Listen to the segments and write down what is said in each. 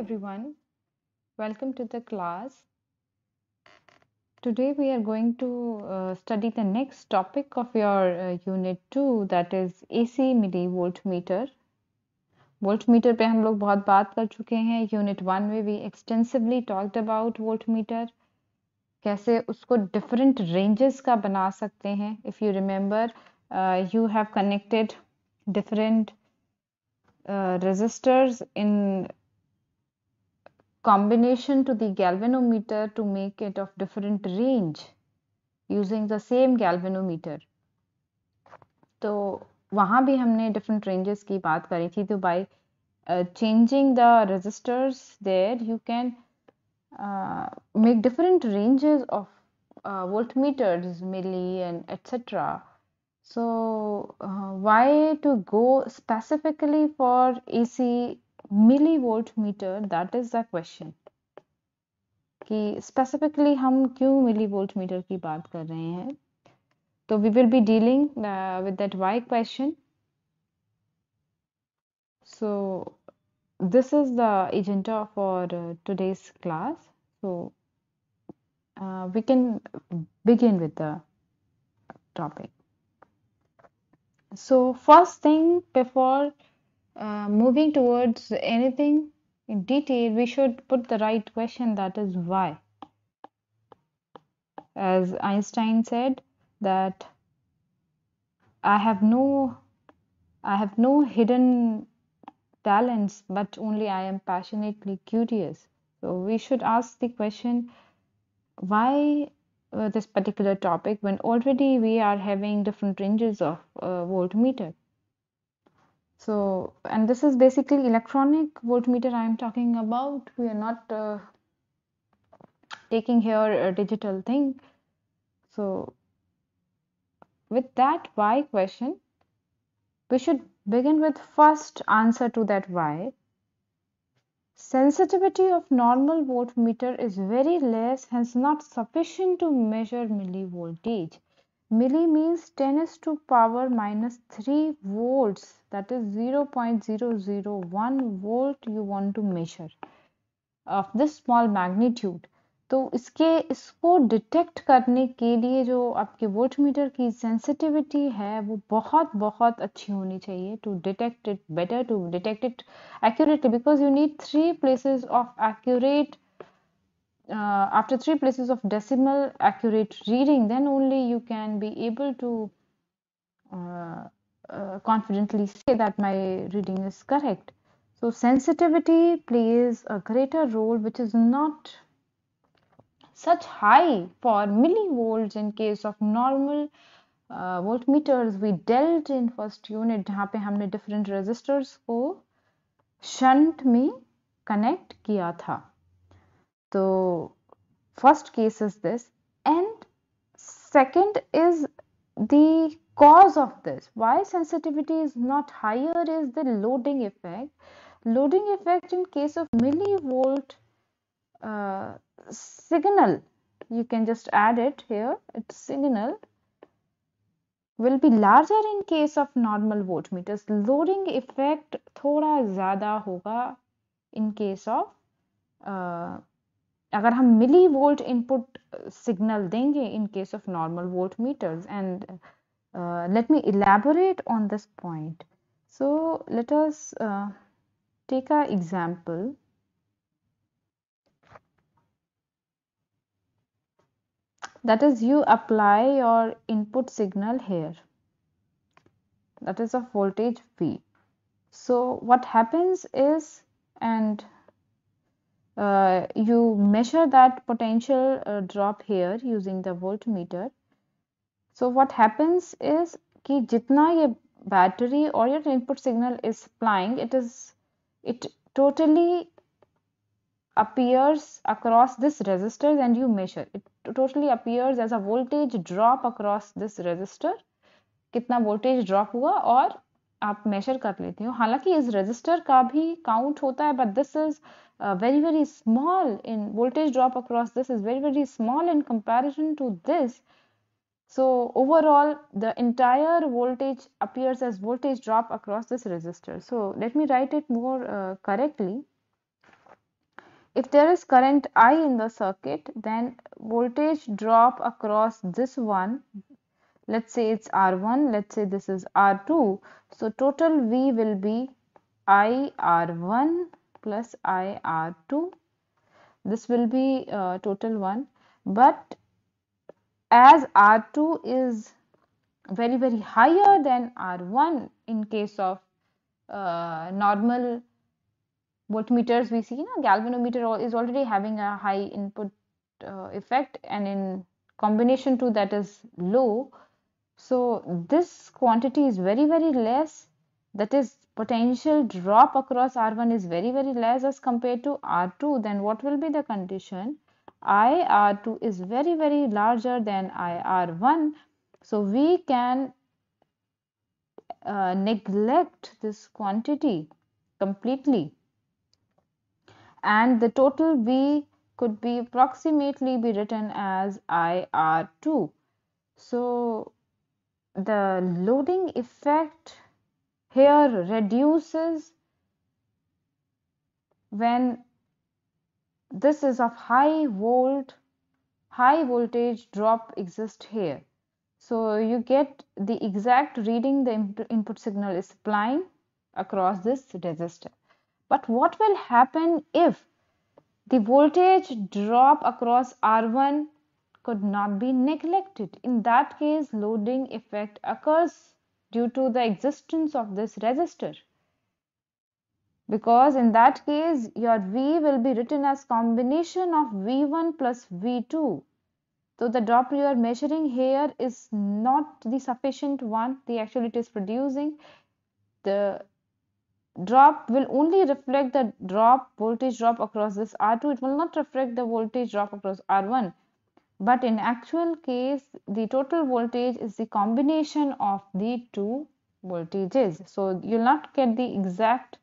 everyone, welcome to the class. Today we are going to study the next topic of your unit 2, that is AC millivoltmeter. Voltmeter पे हम लोग बहुत बात कर चुके हैं. यूनिट 1 में we extensively talked about voltmeter, कैसे उसको different ranges का बना सकते हैं. If you remember, you have connected different resistors in combination to the galvanometer to make it of different range using the same galvanometer. तो वहाँ भी हमने different ranges की बात करी थी. तो by changing the resistors there you can make different ranges of voltmeters, milli and etc. So why to go specifically for AC millivoltmeter, that is the question. कि स्पेसिफिकली हम क्यों मिली वोल्ट मीटर की बात कर रहे हैं. तो we will be dealing with that Y question. So this is the agenda for today's class. So we can begin with the topic. So first thing, before moving towards anything in detail, we should put the right question, that is why. As Einstein said that I have no hidden talents, but only I am passionately curious. So we should ask the question, why this particular topic when already we are having different ranges of voltmeter. So, and this is basically electronic voltmeter I am talking about. We are not taking here a digital thing. So with that why question, we should begin with first answer to that why. Sensitivity of normal voltmeter is very less, hence not sufficient to measure millivoltage. Milli means 10 is to power minus 3 volts, that is 0.001 volt you want to measure of this small magnitude. तो इसको detect करने के लिए जो आपके voltmeter की sensitivity है वो बहुत बहुत अच्छी होनी चाहिए to detect it better, to detect it accurately, because you need 3 places of accurate after 3 places of decimal accurate reading, then only you can be able to confidently say that my reading is correct. So sensitivity plays a greater role, which is not such high for millivolts in case of normal voltmeters we dealt in first unit, जहाँ पे हमने different resistors को shunt में connect किया था. तो first case is this, and second is the cause of this. Why sensitivity is not higher is the loading effect. Loading effect in case of millivolt signal, you can just add it here, its signal will be larger in case of normal voltmeters. Loading effect थोड़ा ज़्यादा होगा in case of अगर हम millivolt input signal देंगे in case of normal voltmeters. And let me elaborate on this point. So let us take an example. That is, you apply your input signal here. That is of voltage V. So what happens is, and you measure that potential drop here using the voltmeter. So what happens is कि जितना ये battery or your input signal is supplying, it totally appears across this resistor, and you measure it totally appears as a voltage drop across this resistor. कितना voltage drop हुआ और आप measure कर लेते हो. हालांकि इस resistor का भी count होता है, but this is very small in voltage drop across this is very small in comparison to this. So overall the entire voltage appears as voltage drop across this resistor. So let me write it more correctly. if there is current I in the circuit, then voltage drop across this one, let's say it's R1, let's say this is R2. So total V will be IR1 plus IR2. This will be total one. But as R2 is very higher than R1 in case of normal voltmeters, we see na galvanometer is already having a high input effect, and in combination to that is low. So this quantity is very less, that is potential drop across R1 is very less as compared to R2. Then what will be the condition? IR2 is very larger than IR1. So we can neglect this quantity completely, and the total V could be approximately be written as IR2. So the loading effect here reduces when this is of high voltage drop exists here. So you get the exact reading the input signal is supplying across this resistor. But what will happen if the voltage drop across R1 could not be neglected? In that case, loading effect occurs due to the existence of this resistor, because in that case your V will be written as combination of V1 plus V2. So the drop you are measuring here is not the sufficient one, the actually it is producing. The drop will only reflect the voltage drop across this R2. It will not reflect the voltage drop across R1. But in actual case, the total voltage is the combination of the two voltages. So you'll not get the exact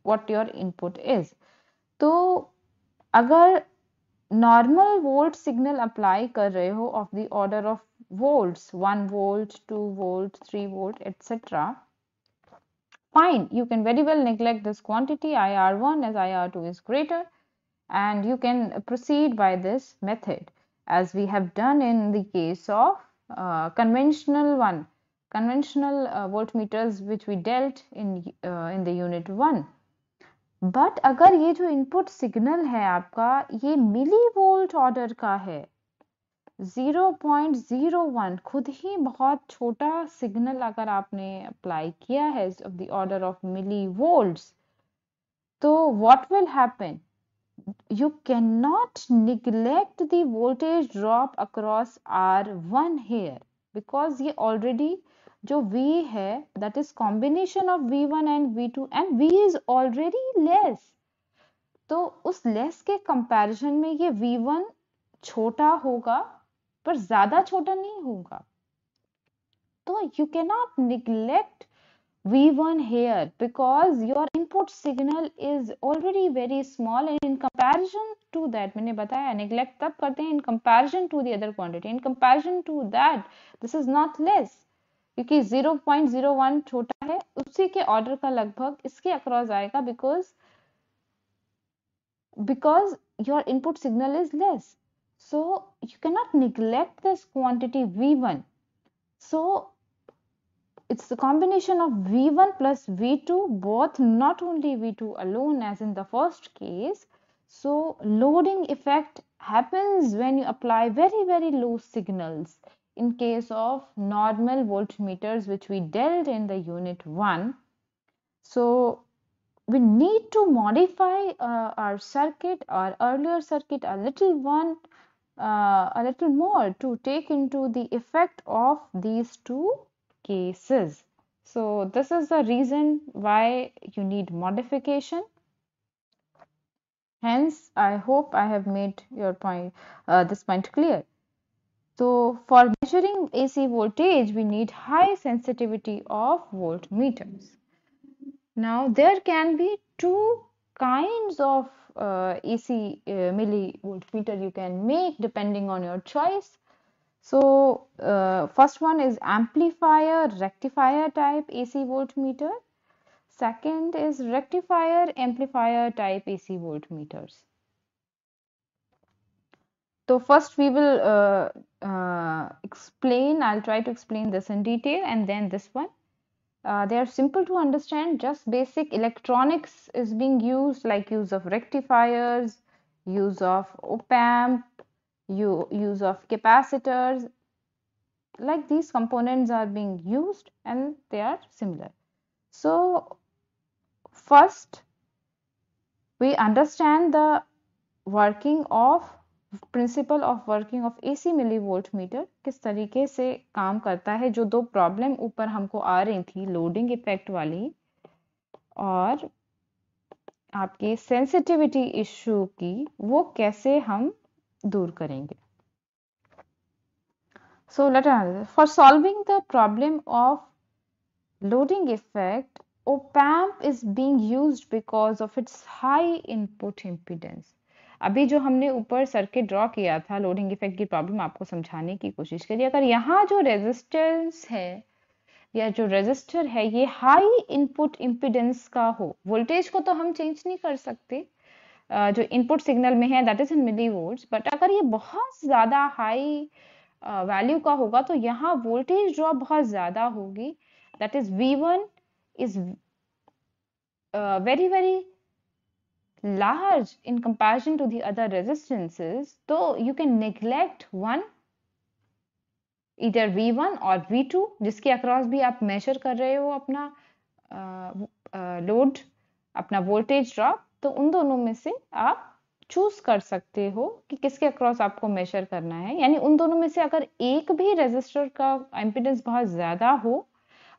what your input is. तो अगर normal volt signal apply कर रहे हो of the order of volts, 1 volt, 2 volt, 3 volt, etc., fine, you can very well neglect this quantity IR1 as IR2 is greater, and you can proceed by this method as we have done in the case of conventional voltmeters which we dealt in the unit 1. But अगर ये जो input signal है आपका ये milli volt order का है, 0.01, खुद ही बहुत छोटा सिग्नल अगर आपने अप्लाई किया है of the order of milli volts, तो what will happen? You cannot neglect the voltage drop across R1 here, because ये already जो V है that is combination of V1 and V2, and V is already less. तो उस less के comparison में ये V1 छोटा होगा पर ज़्यादा छोटा नहीं होगा. तो you cannot neglect V1 here because your input signal is already very small, and in comparison to that, मैंने बताया neglect तब करते हैं in comparison to the other quantity. In comparison to that, this is not less, क्योंकि 0.01 छोटा है, उसी के ऑर्डर का लगभग इसके अक्रॉस आएगा because your input signal is less. So you cannot neglect this quantity V1. So it's the combination of V1 plus V2, both, not only V2 alone as in the first case. So loading effect happens when you apply very low signals in case of normal voltmeters which we dealt in the unit 1. So we need to modify our circuit, our earlier circuit, a little more to take into the effect of these two cases. So this is the reason why you need modification. Hence, I hope I have made your point, this point clear. So for measuring AC voltage, we need high sensitivity of voltmeters. Now there can be two kinds of AC millivoltmeter you can make depending on your choice. So first one is amplifier rectifier type AC voltmeter. Second is rectifier amplifier type AC voltmeters. So first we will explain, I'll try to explain this in detail, and then this one. They are simple to understand, just basic electronics is being used, like use of rectifiers, use of op-amp, use of capacitors, like these components are being used and they are similar. So first we understand the working of principle of working of AC millivolt meter किस तरीके से काम करता है। जो दो problem ऊपर हमको आ रही थी, लोडिंग इफेक्ट वाली और आपके सेंसिटिविटी इश्यू की, वो कैसे हम दूर करेंगे। So let us for solving the problem of loading effect, op-amp is being used because of its high input impedance। अभी जो हमने ऊपर सर्किट ड्रॉ किया था लोडिंग इफेक्ट की प्रॉब्लम आपको समझाने की कोशिश करी, अगर यहाँ जो रेजिस्टेंस है या जो रेजिस्टर है ये हाई इनपुट इम्पीडेंस का हो, वोल्टेज को तो हम चेंज नहीं कर सकते जो इनपुट सिग्नल में है, that is in milli volts, but अगर ये बहुत ज्यादा हाई वैल्यू का होगा तो यहाँ वोल्टेज ड्रॉप बहुत ज्यादा होगी, that is V1 is very large in comparison to the other resistances, so you can neglect one, either V1 और V2 जिसके अक्रॉस भी आप मेजर कर रहे हो अपना लोड, अपना वोल्टेज ड्रॉप, तो उन दोनों में से आप चूज कर सकते हो कि किसके अक्रॉस आपको मेजर करना है। यानी उन दोनों में से अगर एक भी रेजिस्टर का इम्पीडेंस बहुत ज्यादा हो,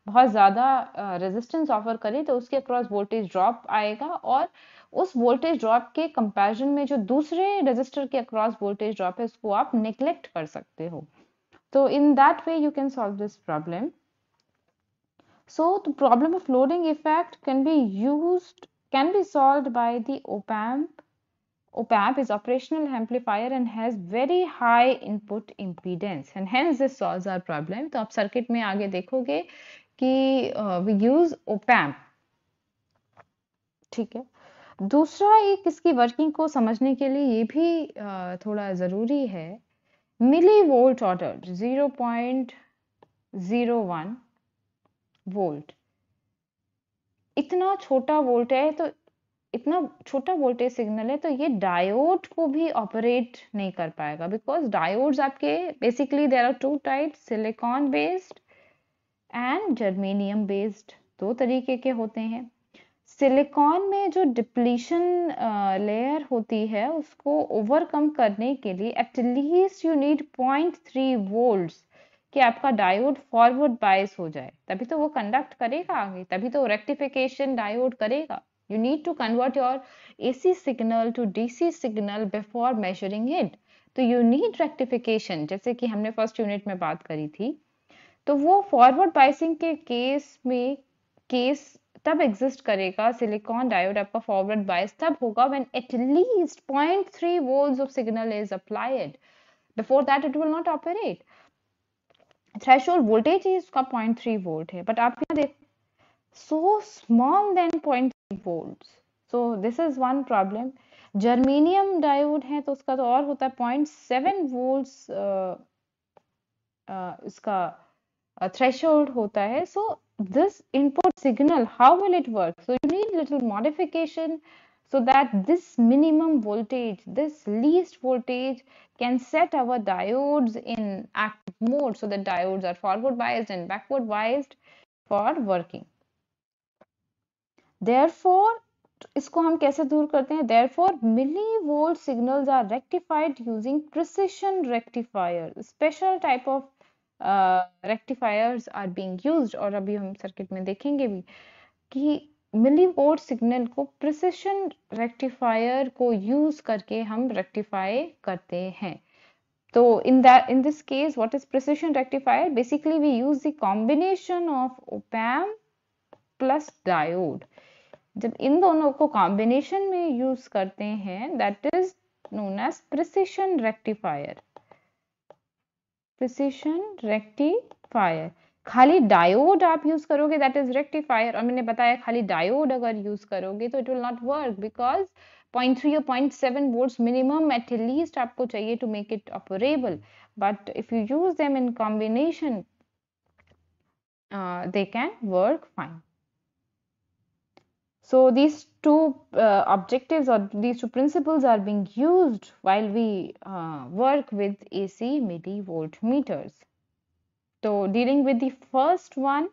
बहुत ज्यादा रेजिस्टेंस ऑफर करे, तो उसके अक्रॉस वोल्टेज ड्रॉप आएगा और उस वोल्टेज ड्रॉप के कंपैरिजन में जो दूसरे रेजिस्टर के अक्रॉस वोल्टेज ड्रॉप है उसको आप नेग्लेक्ट कर सकते हो। तो in that way you can solve this problem. So the problem of loading effect can be solved by the op-amp। Op-amp is operational amplifier and has very high input impedance and hence this solves our problem। तो आप circuit में आगे देखोगे कि we use op-amp, ठीक है। दूसरा एक इसकी वर्किंग को समझने के लिए ये भी थोड़ा जरूरी है, मिली वोल्ट ऑर्डर 0.01 वोल्ट, इतना छोटा वोल्ट है, तो इतना छोटा वोल्टेज सिग्नल है, तो ये डायोड को भी ऑपरेट नहीं कर पाएगा, बिकॉज डायोड्स आपके basically there are two types, silicon based and germanium based, दो तरीके के होते हैं। सिलिकॉन में जो डिप्लीशन लेयर होती है उसको ओवरकम करने के लिए एटलीस्ट यू नीड 0.3 वोल्ट्स कि आपका डायोड फॉरवर्ड बायस हो जाए, तभी तो वो कंडक्ट करेगा आगे, तभी तो रेक्टिफिकेशन डायोड करेगा। You need to convert your AC signal to DC signal before measuring it, तो you need rectification, जैसे कि हमने फर्स्ट यूनिट में बात करी थी। तो वो फॉरवर्ड बायसिंग के केस तब एग्जिस्ट करेगा, सिलिकॉन डायोड आपका फॉरवर्ड बायस तब होगा when at least 0.3 volts of signal is applied, before that it will not operate। Threshold voltage ही इसका 0.3 वोल्ट है, बट आप यहाँ देख so small than 0.3 volts, so this is one problem। Germanium diode है तो उसका तो और होता है 0.7 volts इसका threshold होता है। so this input signal, how will it work? So you need little modification so that this minimum voltage, this least voltage can set our diodes in active mode, so that diodes are forward biased and backward biased for working। Therefore इसको हम कैसे दूर करते हैं? Therefore millivolt signals are rectified using precision rectifier, special type of rectifiers are being used, और अभी हम circuit में देखेंगे भी कि मिलीवोल्ट सिग्नल को प्रिसिशन रेक्टिफायर को यूज करके हम रेक्टिफाई करते हैं। तो in this case what is precision rectifier? Basically we use the combination of op-amp plus diode। जब इन दोनों को कॉम्बिनेशन में यूज करते हैं, that is known as precision rectifier. Precision rectifier खाली डायोड आप यूज करोगे दैट इज रेक्टिफायर, और मैंने बताया खाली डायोड अगर यूज करोगे तो it will not work, because 0.3 और 0.7 वोल्ट्स मिनिमम एट लीस्ट आपको चाहिए to make it operable, but if you use them in combination they can work fine. So these two objectives or these two principles are being used while we work with AC millivolt meters. So dealing with the first one,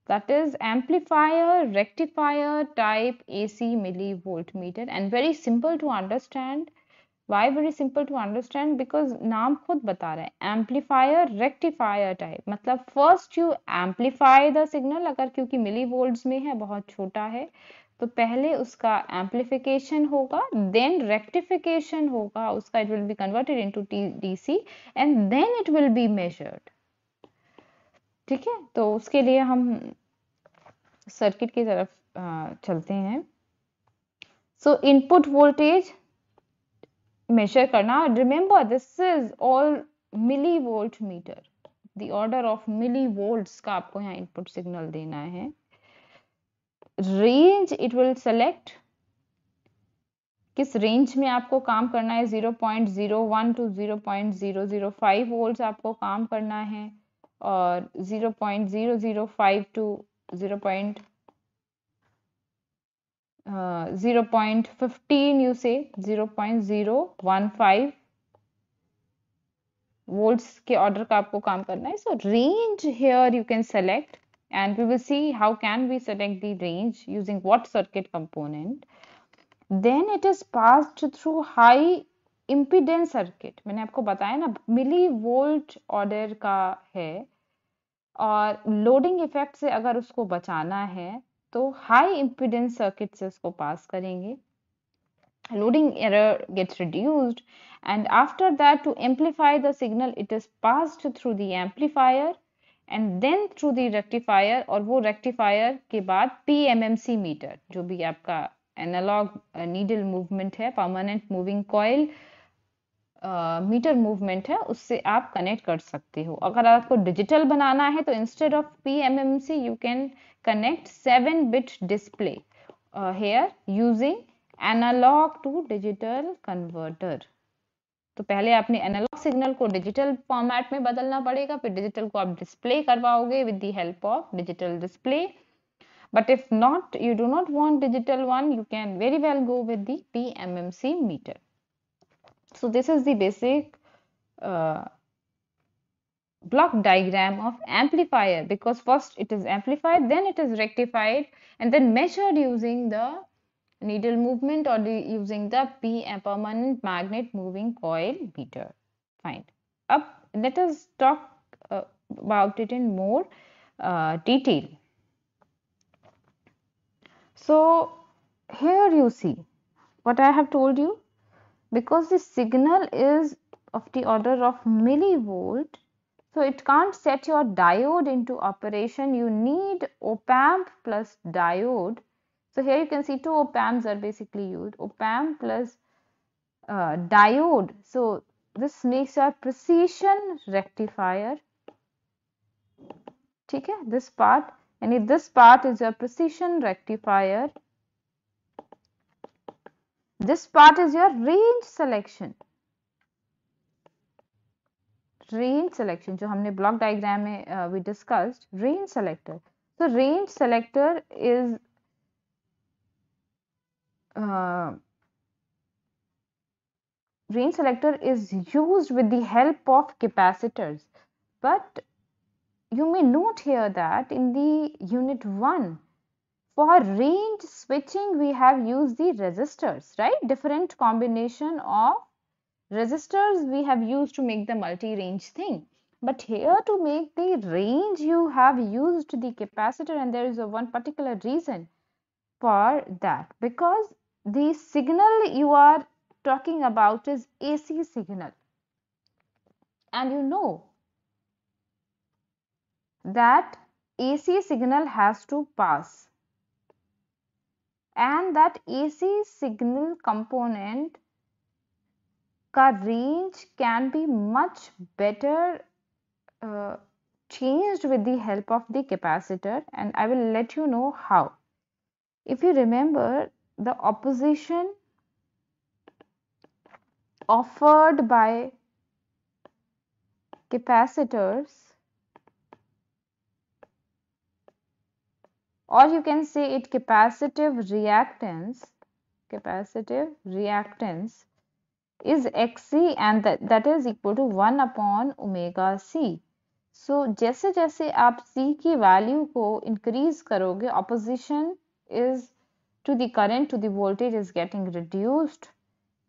that is amplifier rectifier type AC millivolt meter, and very simple to understand. Why very simple to understand? Because नाम खुद बता रहा है amplifier rectifier type, मतलब first you amplify the signal, अगर क्योंकि मिली volts में है बहुत छोटा है तो पहले उसका एम्पलीफिकेशन होगा, देन रेक्टिफिकेशन होगा उसका, it will be converted into DC and then it will be measured. ठीक है, तो उसके लिए हम सर्किट की तरफ चलते हैं। सो इनपुट वोल्टेज मेजर करना, remember this is all milli volt meter, the order of milli volts का आपको यहाँ इनपुट सिग्नल देना है। रेंज इट विल सेलेक्ट किस रेंज में आपको काम करना है, 0.01 टू 0.005 वोल्ट्स आपको काम करना है, और 0.005 टू 0.15 you say 0.015 volts के ऑर्डर का आपको काम करना है। So range here you can select, and we will see how can we select the range using what circuit component. Then it is passed through high impedance circuit. मैंने आपको बताया ना मिली वोल्ट ऑर्डर का है, और loading effect से अगर उसको बचाना है तो हाई इम्पीडेंस सर्किट से उसको पास करेंगे, loading error gets reduced, and after that to amplify the signal it is passed through the amplifier and then through the rectifier, और वो rectifier के बाद PMMC मीटर, जो भी आपका एनालॉग नीडल मूवमेंट है, permanent moving coil meter movement है, उससे आप कनेक्ट कर सकते हो। अगर आपको डिजिटल बनाना है तो instead of PMMC you can connect 7-bit display here using analog to digital converter. तो पहले आपने एनालॉग सिग्नल को डिजिटल फॉर्मेट में बदलना पड़ेगा, फिर डिजिटल को आप डिस्प्ले करवाओगे with the help of digital display. But if not, you do not want digital one, you can very well go with the PMMC meter. So this is the basic block diagram of amplifier, because first it is amplified, then it is rectified, and then measured using the needle movement or using the permanent magnet moving coil meter. Fine. Up, let us talk about it in more detail. So here you see what I have told you, because the signal is of the order of millivolt, so it can't set your diode into operation. You need op-amp plus diode. So here you can see two op-amps are basically used, op-amp plus diode. So this makes a precision rectifier. ठीक है, this part, and if this part is a precision rectifier, this part is your range selection. Range selection जो हमने block diagram में we discussed, range selector. so range selector is range selector is used with the help of capacitors, but you may note here that in the unit 1 for range switching we have used the resistors, right? Different combination of resistors we have used to make the multi-range thing, but here to make the range you have used the capacitor, and there is a one particular reason for that, because the signal you are talking about is AC signal, and you know that AC signal has to pass, and that AC signal component का range can be much better changed with the help of the capacitor, and I will let you know how. If you remember, the opposition offered by capacitors, or you can say it capacitive reactance is Xc, and that is equal to 1 upon omega c. So जैसे जैसे आप C की value को increase करोगे, opposition is to the current, to the voltage is getting reduced.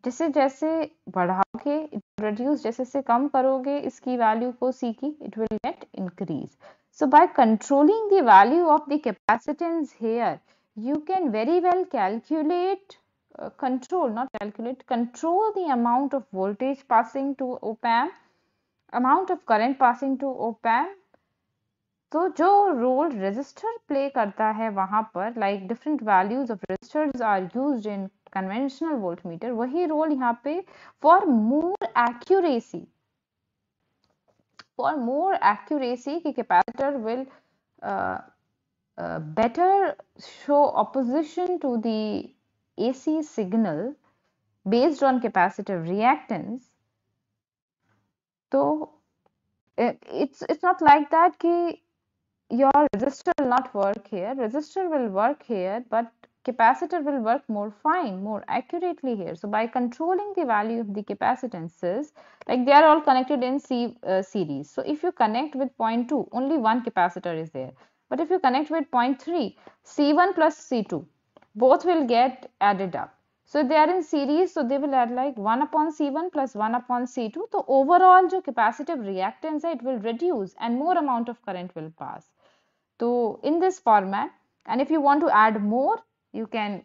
जैसे जैसे बढ़ाओगे it will reduce, जैसे जैसे कम करोगे इसकी वैल्यू को C की, it will get increase. So by controlling the value of the capacitance here, you can very well calculate, control the amount of voltage passing to op-amp, amount of current passing to op-amp. तो जो role resistor play करता है वहां पर, like different values of resistors are used in conventional voltmeter, वही role यहाँ पे for more accuracy की capacitor will better show opposition to the AC signal based on capacitive reactance. So it's not like that कि your resistor will not work here. Resistor will work here, but capacitor will work more fine, more accurately here. So by controlling the value of the capacitances, like they are all connected in series. So if you connect with 0.2, only one capacitor is there. But if you connect with 0.3, C1 plus C2, both will get added up. So they are in series, so they will add like 1 upon C1 plus 1 upon C2. So overall जो capacitive reactance है, it will reduce and more amount of current will pass. So in this format, and if you want to add more, you can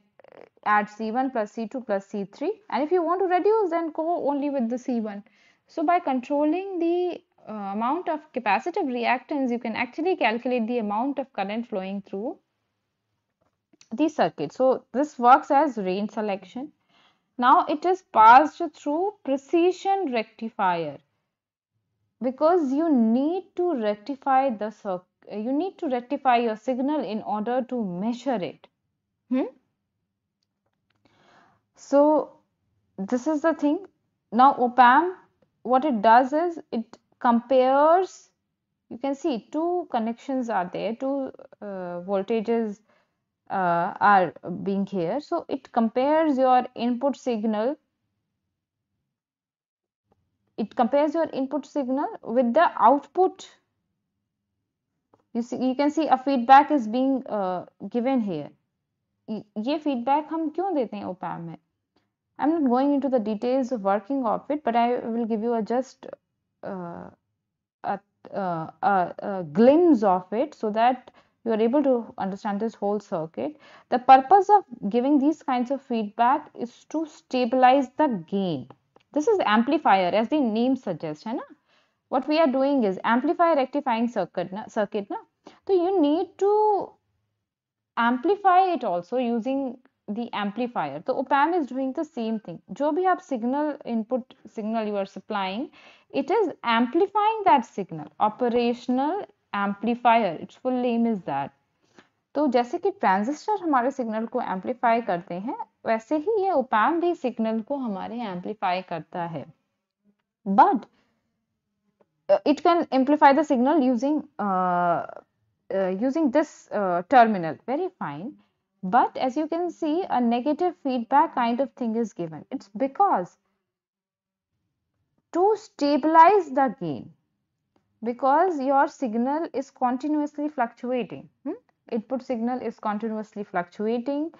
add C1 plus C2 plus C3, and if you want to reduce, then go only with the C1. So by controlling the amount of capacitive reactance, you can actually calculate the amount of current flowing through the circuit. So this works as range selection. Now it is passed through precision rectifier, because you need to rectify the circuit. You need to rectify your signal in order to measure it. So this is the thing. Now op-amp, what it does is it compares, you can see two connections are there, two voltages are being here. So it compares your input signal, with the output. You can see a feedback is being given here. ये feedback हम क्यों देते हैं op-amp में? I'm not going into the details of working of it, but I will give you just a glimpse of it so that you are able to understand this whole circuit. The purpose of giving these kinds of feedback is to stabilize the gain. This is amplifier, as the name suggests, है ना? What we are doing is amplifier rectifying circuit ना? So you need to amplify it also using the amplifier. So op-amp is doing the same thing. जो भी आप signal, input signal you are supplying, it is amplifying that signal. Operational amplifier, its full name is that. तो जैसे कि transistor हमारे signal को amplify करते हैं, वैसे ही ये op-amp भी सिग्नल को हमारे एम्पलीफाई करता है. But it can amplify the signal using this terminal, very fine. But as you can see, a negative feedback kind of thing is given. It's because to stabilize the gain, because your signal is continuously fluctuating. Input signal is continuously fluctuating.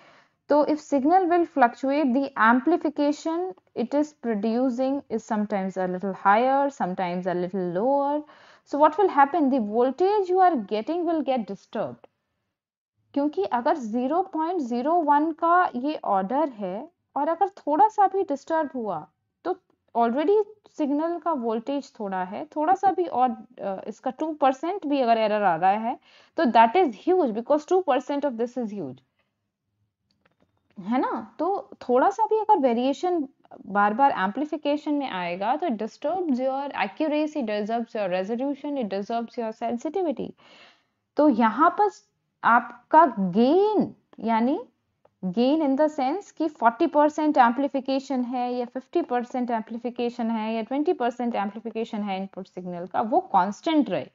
So if signal will fluctuate, the amplification it is producing is sometimes a little higher, sometimes a little lower. So what will happen? The voltage you are getting will get disturbed. क्योंकि अगर 0.01 का ये order है और अगर थोड़ा सा भी डिस्टर्ब हुआ तो ऑलरेडी सिग्नल का वोल्टेज थोड़ा है, थोड़ा सा भी और इसका 2% भी अगर एरर आ रहा है तो that is huge, because 2% of this is huge, है ना? तो थोड़ा सा भी अगर वेरिएशन बार बार एम्पलीफिकेशन में आएगा तो it disturbs your accuracy, disturbs your resolution, it disturbs your sensitivity. तो यहाँ पर आपका गेन, यानी गेन इन द सेंस कि 40% एम्पलीफिकेशन है या 50% एम्पलीफिकेशन है या 20% एम्पलीफिकेशन है इनपुट सिग्नल का, वो कांस्टेंट रहे।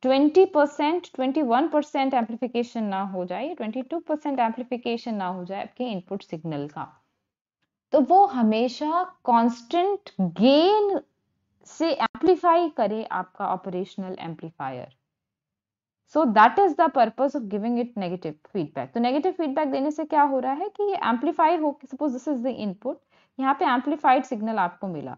20%, 21% एम्पलीफिकेशन ना हो जाए, 22% एम्पलीफिकेशन ना हो जाए आपके इनपुट सिग्नल का, तो वो हमेशा कांस्टेंट गेन से एम्पलीफाई करे आपका operational amplifier. So that is the purpose of giving it negative feedback. तो नेगेटिव फीडबैक देने से क्या हो रहा है कि ये एम्पलीफाई हो, suppose this is the input, यहाँ पे एम्पलीफाइड सिग्नल आपको मिला,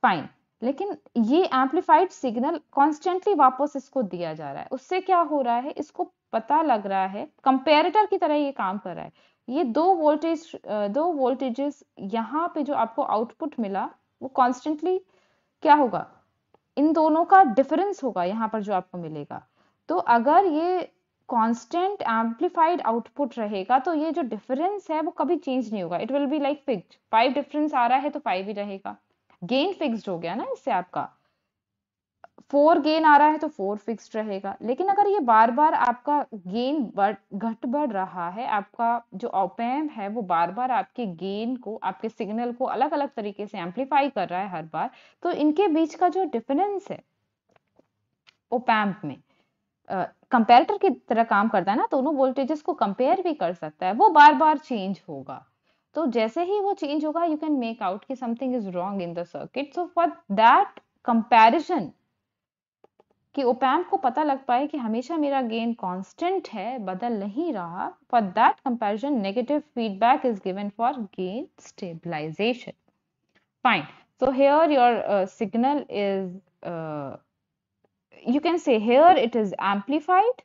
फाइन, लेकिन ये एम्पलीफाइड सिग्नल कॉन्स्टेंटली वापस इसको दिया जा रहा है। उससे क्या हो रहा है, इसको पता लग रहा है, कंपेरेटर की तरह ये काम कर रहा है। ये दो वोल्टेजेस यहाँ पे जो आपको आउटपुट मिला वो कॉन्स्टेंटली क्या होगा, इन दोनों का डिफरेंस होगा यहाँ पर जो आपको मिलेगा। तो अगर ये कांस्टेंट एम्पलीफाइड आउटपुट रहेगा तो ये जो डिफरेंस है वो कभी चेंज नहीं होगा, it will be like fixed. 5 difference आ रहा है तो 5 ही रहेगा, गेन फिक्स्ड हो गया ना इससे आपका। 4 गेन आ रहा है तो 4 फिक्स्ड रहेगा। लेकिन अगर ये बार बार आपका गेन घट बढ़ रहा है, आपका जो ऑप एम्प है वो बार बार आपके गेन को, आपके सिग्नल को अलग अलग तरीके से एम्पलीफाई कर रहा है हर बार, तो इनके बीच का जो डिफरेंस है ऑप एम्प में कंपेरेटर की तरह काम करता है ना, दोनों वोल्टेजेस को कंपेयर भी कर सकता है, वो बार बार चेंज होगा। तो जैसे ही वो चेंज होगा यू कैन मेक आउट कि something is wrong in the circuit. So for that comparison, कि ओप एम्प को पता लग पाए कि हमेशा मेरा गेन कांस्टेंट है, बदल नहीं रहा, for that comparison negative feedback is given for gain stabilization. Fine, so here your signal is you can say here it is amplified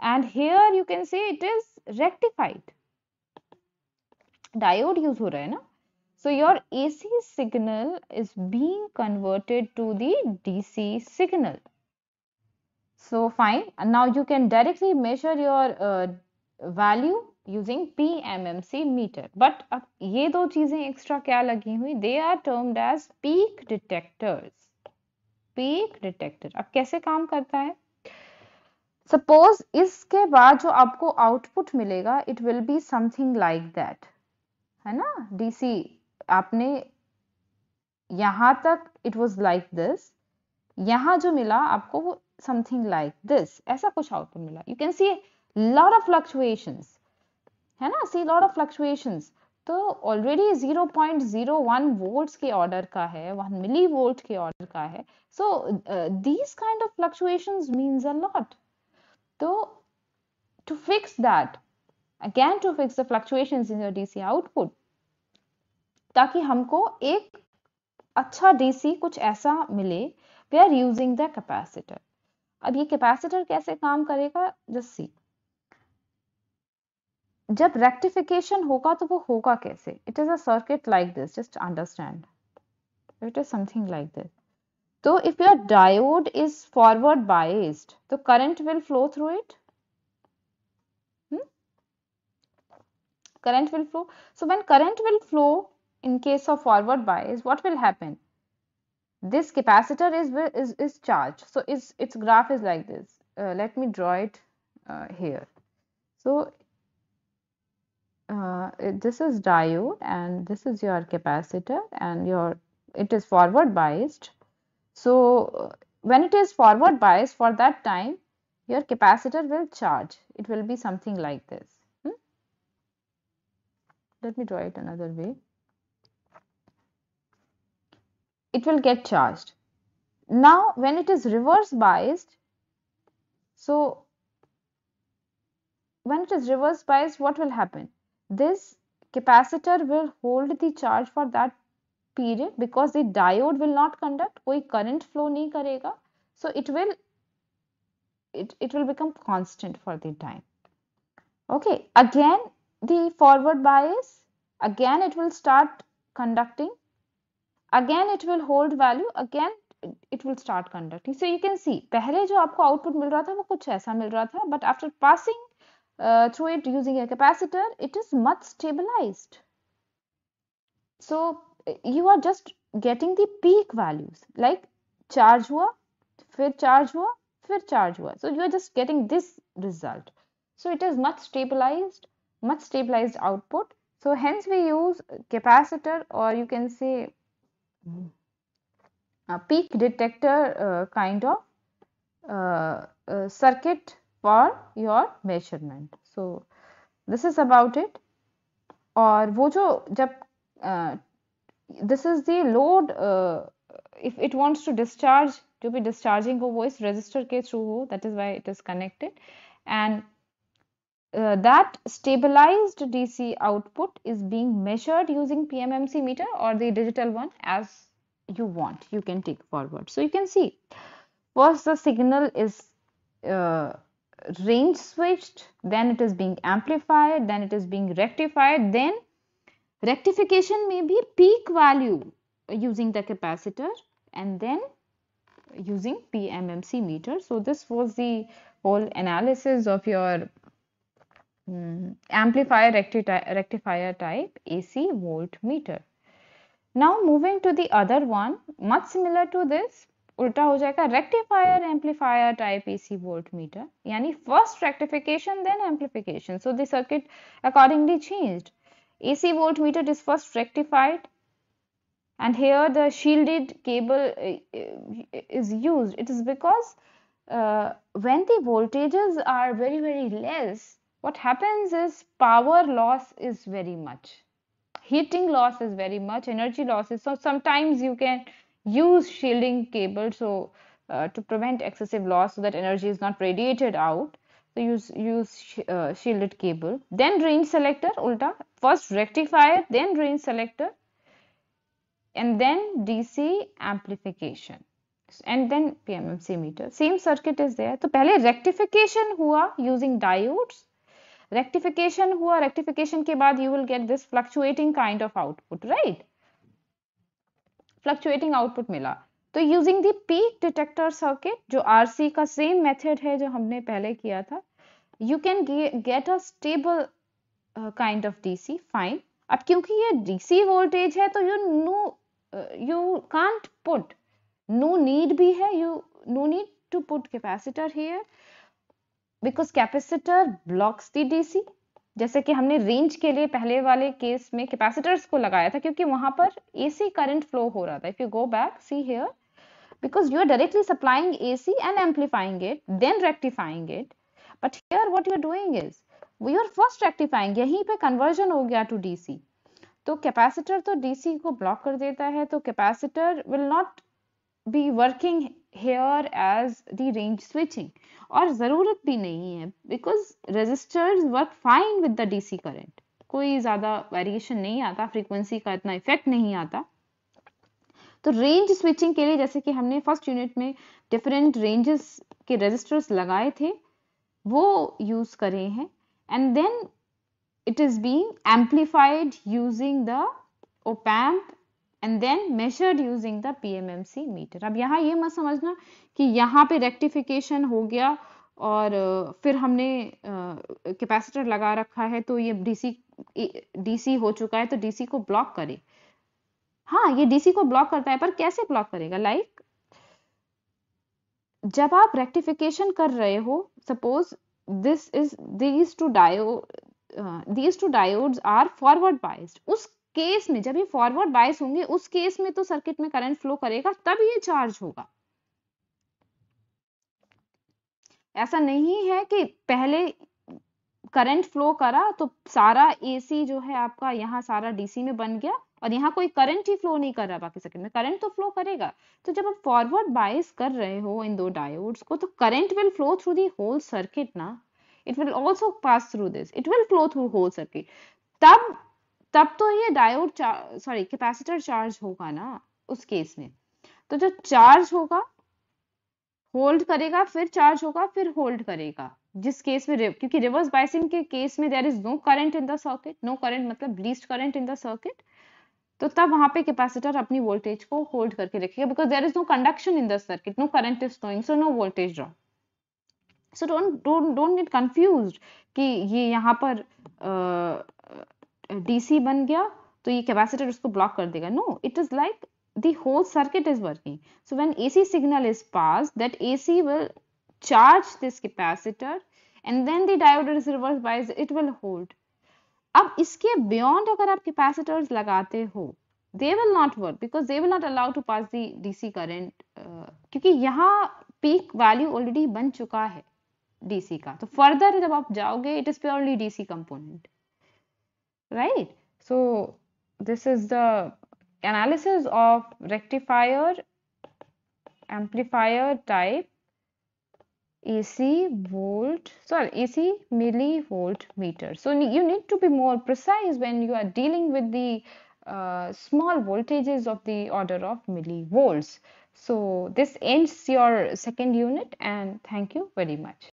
and here you can say it is rectified. Diode use हो रहा है ना, so your AC signal is being converted to the DC signal. So fine, and now you can directly measure your value using PMMC meter. But अब ये दो चीजें extra क्या लगी हुई, they are termed as peak detectors. Peak detector अब कैसे काम करता है, सपोज इसके बाद जो आपको आउटपुट मिलेगा it will be something like that, है ना। डीसी आपने यहां तक इट वाज लाइक दिस, यहां जो मिला आपको वो समथिंग लाइक दिस, ऐसा कुछ आउटपुट मिला। You can see lot of fluctuations, है ना, सी लॉट ऑफ फ्लक्चुएशंस। तो ऑलरेडी 0.01 वोल्ट्स के ऑर्डर का है, 1 मिली वोल्ट के ऑर्डर का है। So these kind of fluctuations means a lot. तो to fix that, again to fix the fluctuations in your DC output, ताकि हमको एक अच्छा डीसी कुछ ऐसा मिले, we are using the capacitor. अब ये कैपेसिटर कैसे काम करेगा, जस्ट सी। जब रेक्टिफिकेशन होगा तो वो होगा कैसे, it is a circuit like this, just understand, it is something like this. तो if your diode is forward biased तो current will flow through it, current will flow. So when current will flow in case of forward bias, what will happen, this capacitor is charged, so its graph is like this. Let me draw it here. So this is diode and this is your capacitor and it is forward biased. So when it is forward biased, for that time your capacitor will charge, it will be something like this. Let me draw it another way. It will get charged. Now when it is reverse biased, so when it is reverse biased, what will happen, this capacitor will hold the charge for that period because the diode will not conduct, कोई current flow नहीं करेगा, so it will become constant for the time. Okay, again the forward bias, again it will start conducting, again it will hold value, again it will start conducting. So you can see पहले जो आपको output मिल रहा था वो कुछ ऐसा मिल रहा था, but after passing through it using a capacitor, it is much stabilized. So you are just getting the peak values, like charge हुआ, फिर charge हुआ, फिर charge हुआ. So you are just getting this result. So it is much stabilized output. So hence we use capacitor, or you can say a peak detector kind of circuit for your measurement. So this is about it. और वो जो जब this is the load, if it wants to discharge, to be discharging हो वो इस resistor के through हो, that is why it is connected, and that stabilized DC output is being measured using PMMC meter or the digital one, as you want, you can take forward. So you can see first the signal is uh, range switched, then it is being amplified, then it is being rectified, then rectification may be peak value using the capacitor, and then using PMMC meter. So this was the whole analysis of your amplifier rectifier type AC voltmeter. Now moving to the other one, much similar to this, उल्टा हो जाएगा rectifier amplifier type AC voltmeter, यानी first rectification then amplification. So the circuit accordingly changed. AC voltmeter is first rectified, and here the shielded cable is used. It is because when the voltages are very less, what happens is power loss is very much, heating loss is very much, energy losses. So sometimes you can use shielding cable so to prevent excessive loss, so that energy is not radiated out. So use shielded cable. Then range selector, ulta, first rectifier, then range selector, and then DC amplification, and then PMMC meter. Same circuit is there. तो पहले rectification हुआ using diodes. Rectification हुआ, rectification के बाद you will get this fluctuating kind of output, right? Fluctuating output मिला. तो using the peak detector circuit, जो RC का same method है जो हमने पहले किया था, you can get a stable kind of DC, fine. अब क्योंकि ये DC voltage है तो you can't put, no need भी है, no need to put capacitor here, because capacitor blocks the DC. जैसे कि हमने रेंज के लिए पहले वाले केस में कैपेसिटर्स को लगाया था, क्योंकि वहां पर AC करंट फ्लो हो रहा था. If you go back, see here, because you are directly supplying AC and amplifying it, then rectifying it. But here what you are doing is, we are first rectifying, यहीं पे conversion हो गया to DC. तो capacitor तो DC को block कर देता है, तो capacitor will not be working here as the range switching, और जरूरत भी नहीं है, because resistors work fine with the DC current. कोई ज्यादा वेरिएशन नहीं आता, फ्रीक्वेंसी का इतना इफेक्ट नहीं आता. तो रेंज स्विचिंग के लिए, जैसे कि हमने फर्स्ट यूनिट में डिफरेंट रेंजेस के रेजिस्टर्स लगाए थे, वो यूज करे हैं, and then it is being amplified using the op-amp and then measured using the PMMC meter. अब यहाँ ये मत समझना कि यहाँ पे रेक्टिफिकेशन हो गया और फिर हमने कैपेसिटर लगा रखा है तो ये DC हो चुका है तो DC को ब्लॉक करे. हाँ, ये DC को ब्लॉक करता है, पर कैसे ब्लॉक करेगा? लाइक जब आप रेक्टिफिकेशन कर रहे हो, suppose these two diodes are forward biased. उस केस में, जब ये फॉरवर्ड बायस होंगे, उस केस में तो सर्किट में करंट फ्लो करेगा, तब ये चार्ज होगा. ऐसा नहीं है कि पहले करंट फ्लो करा तो सारा AC जो है आपका यहाँ सारा DC में बन गया और यहाँ कोई करंट ही फ्लो नहीं कर रहा. बाकी सर्किट में करंट तो फ्लो करेगा. तो जब आप फॉरवर्ड बायस कर रहे हो इन दो डायोड्स को, तो current will flow through the whole circuit ना. It will also pass through this. It will flow through whole circuit. तब तो ये डायोड कैपेसिटर चार्ज होगा ना उस केस में. तो जो चार्ज होगा, होल्ड करेगा, फिर चार्ज होगा, फिर होल्ड करेगा. जिस केस में, क्योंकि रिवर्स बायसिंग के केस में there is no current in the circuit, no current मतलब least current in the circuit, तो तब वहां पे कैपेसिटर अपनी वोल्टेज को होल्ड करके रखेगा, because there is no conduction in the circuit, no current is flowing, so no voltage drop. So don't get confused कि ये यहाँ पर DC बन गया तो ये कैपेसिटर उसको ब्लॉक कर देगा. No, it is like the whole circuit is working. So when AC signal is passed, that AC will charge this capacitor and then the diode is reverse biased, it will hold. अब इसके beyond अगर आप capacitors लगाते हो, they will not work because they will not allow to pass the DC current, क्योंकि यहाँ peak value already बन चुका है DC का. तो further जब आप जाओगे, it is purely DC component, right? So this is the analysis of rectifier amplifier type AC millivolt meter. So you need to be more precise when you are dealing with the small voltages of the order of millivolts. So this ends your second unit, and thank you very much.